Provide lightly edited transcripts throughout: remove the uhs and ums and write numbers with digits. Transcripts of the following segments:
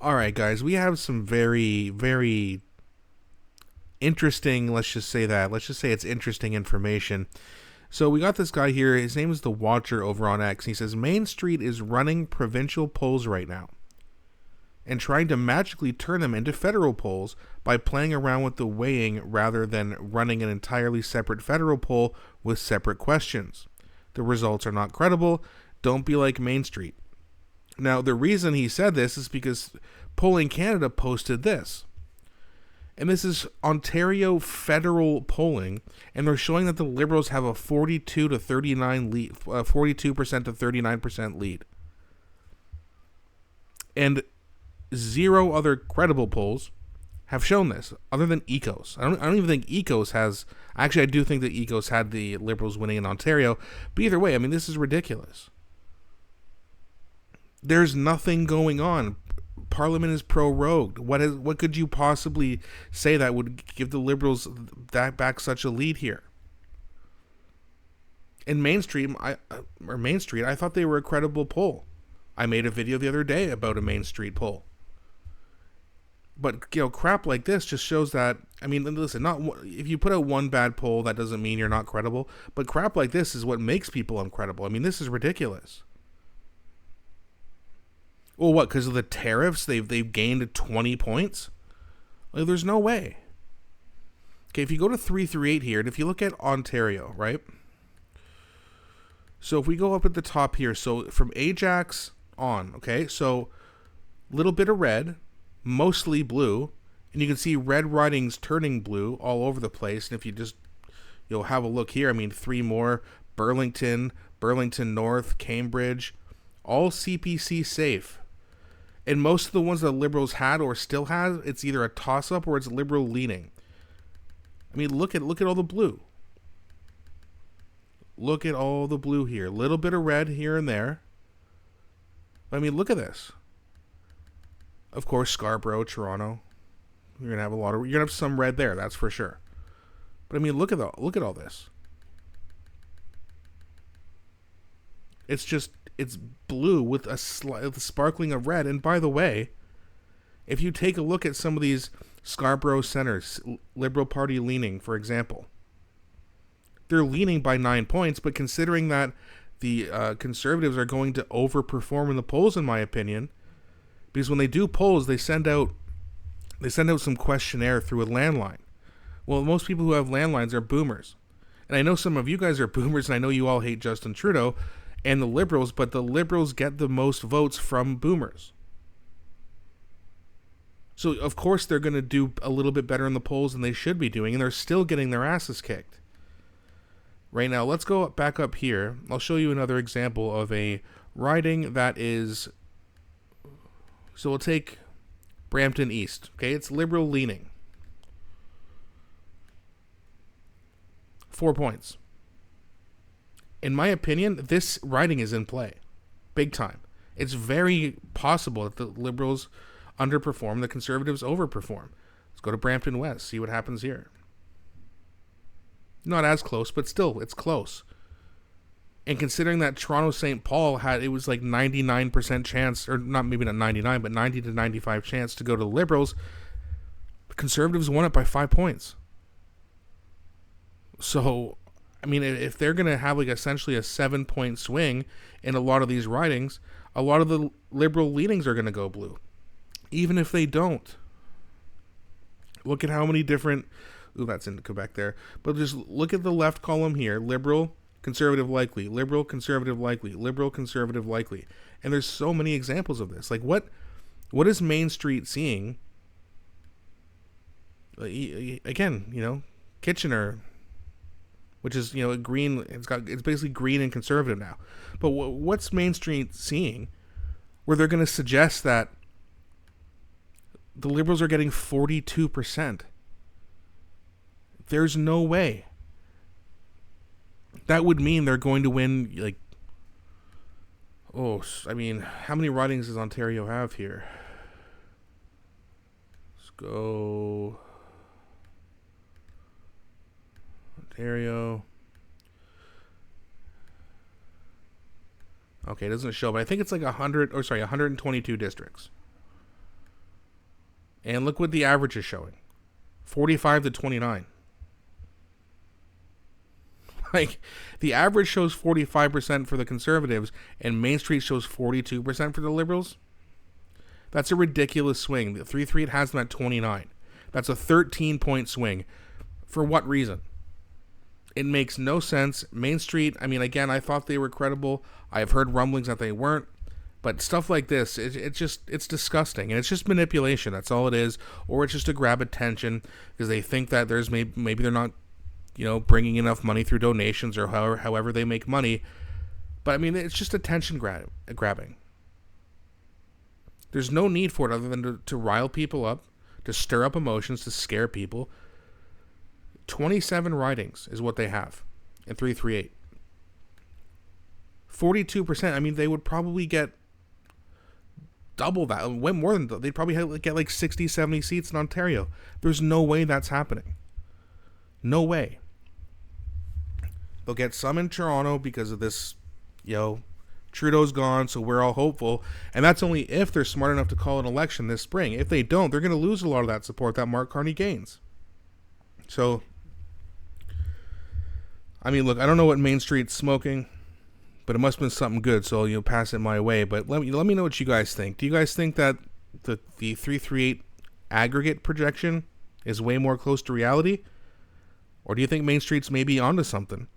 All right, guys, we have some very, very interesting, let's just say that. Let's just say it's interesting information. So we got this guy here. His name is The Watcher over on X. He says Main Street is running provincial polls right now and trying to magically turn them into federal polls by playing around with the weighing rather than running an entirely separate federal poll with separate questions. The results are not credible. Don't be like Main Street. Now, the reason he said this is because Polling Canada posted this. And this is Ontario federal polling, and they're showing that the Liberals have a 42 to 39 lead, 42% to 39% lead. And zero other credible polls have shown this, other than Ecos. I don't even think Ecos has. Actually, I do think that Ecos had the Liberals winning in Ontario. But either way, I mean, this is ridiculous. There's nothing going on. Parliament is prorogued. What could you possibly say that would give the Liberals that back such a lead here? In Main Street, I thought they were a credible poll. I made a video the other day about a Main Street poll. But crap like this just shows that. I mean, listen, not if you put out one bad poll, that doesn't mean you're not credible. But crap like this is what makes people uncredible. I mean, this is ridiculous. Well, what? Because of the tariffs, they've gained 20 points. Like, there's no way. Okay, if you go to 338 here, and if you look at Ontario, right? So if we go up at the top here, so from Ajax on, okay, so little bit of red, mostly blue, and you can see red ridings turning blue all over the place. And if you just have a look here, I mean, three more: Burlington North, Cambridge, all CPC safe. And most of the ones that Liberals had or still have, it's either a toss-up or it's Liberal leaning. I mean, look at all the blue. Look at all the blue here. A little bit of red here and there. I mean, look at this. Of course, Scarborough, Toronto. You're gonna have some red there, that's for sure. But I mean, look at all this. It's blue with a sparkling of red. And by the way, if you take a look at some of these Scarborough centers, Liberal Party leaning, for example, they're leaning by 9 points, but considering that the Conservatives are going to overperform in the polls, in my opinion, because when they do polls, they send out some questionnaire through a landline. Well, most people who have landlines are boomers. And I know some of you guys are boomers, and I know you all hate Justin Trudeau and the Liberals, but the Liberals get the most votes from boomers. So, of course, they're going to do a little bit better in the polls than they should be doing, and they're still getting their asses kicked. Right now, let's go back up here. I'll show you another example of a riding that is... So we'll take Brampton East. Okay, it's Liberal leaning. 4 points. In my opinion, this riding is in play. Big time. It's very possible that the Liberals underperform, the Conservatives overperform. Let's go to Brampton West, see what happens here. Not as close, but still, it's close. And considering that Toronto St. Paul it was like 99% chance, or maybe not 99, but 90 to 95 chance to go to the Liberals, the Conservatives won it by 5 points. So, I mean, if they're going to have like essentially a 7-point swing in a lot of these ridings, a lot of the Liberal leanings are going to go blue. Even if they don't. Look at how many different... Ooh, that's in Quebec there. But just look at the left column here. Liberal, Conservative likely. Liberal, Conservative likely. Liberal, Conservative likely. And there's so many examples of this. Like, what is Main Street seeing? Again, Kitchener, which is, a green... It's basically green and conservative now. But what's Main Street seeing where they're going to suggest that the Liberals are getting 42%? There's no way. That would mean they're going to win, how many ridings does Ontario have here? Let's go. Ontario. Okay, it doesn't show, but I think it's like 122 districts. And look what the average is showing. 45 to 29. Like, the average shows 45% for the conservatives, and Main Street shows 42% for the liberals. That's a ridiculous swing. The 338 has them at 29. That's a 13-point swing. For what reason? It makes no sense. Main Street, I mean, again, I thought they were credible. I've heard rumblings that they weren't. But stuff like this, it's disgusting. And it's just manipulation. That's all it is. Or it's just to grab attention because they think that there's maybe they're not, bringing enough money through donations or however they make money. But, I mean, it's just attention grabbing. There's no need for it other than to rile people up, to stir up emotions, to scare people. 27 ridings is what they have in 338. 42%, I mean, they would probably get double that, way more than they'd probably get like 60, 70 seats in Ontario. There's no way that's happening. No way. They'll get some in Toronto because of this, Trudeau's gone, so we're all hopeful. And that's only if they're smart enough to call an election this spring. If they don't, they're going to lose a lot of that support that Mark Carney gains. So, I mean, look, I don't know what Main Street's smoking, but it must have been something good, so pass it my way. But let me know what you guys think. Do you guys think that the 338 aggregate projection is way more close to reality? Or do you think Main Street's maybe onto something?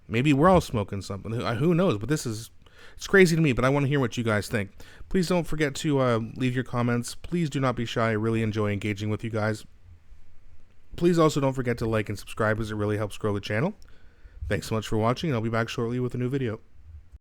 Maybe we're all smoking something. Who knows? But it's crazy to me, but I want to hear what you guys think. Please don't forget to leave your comments. Please do not be shy. I really enjoy engaging with you guys. Please also don't forget to like and subscribe as it really helps grow the channel. Thanks so much for watching, and I'll be back shortly with a new video.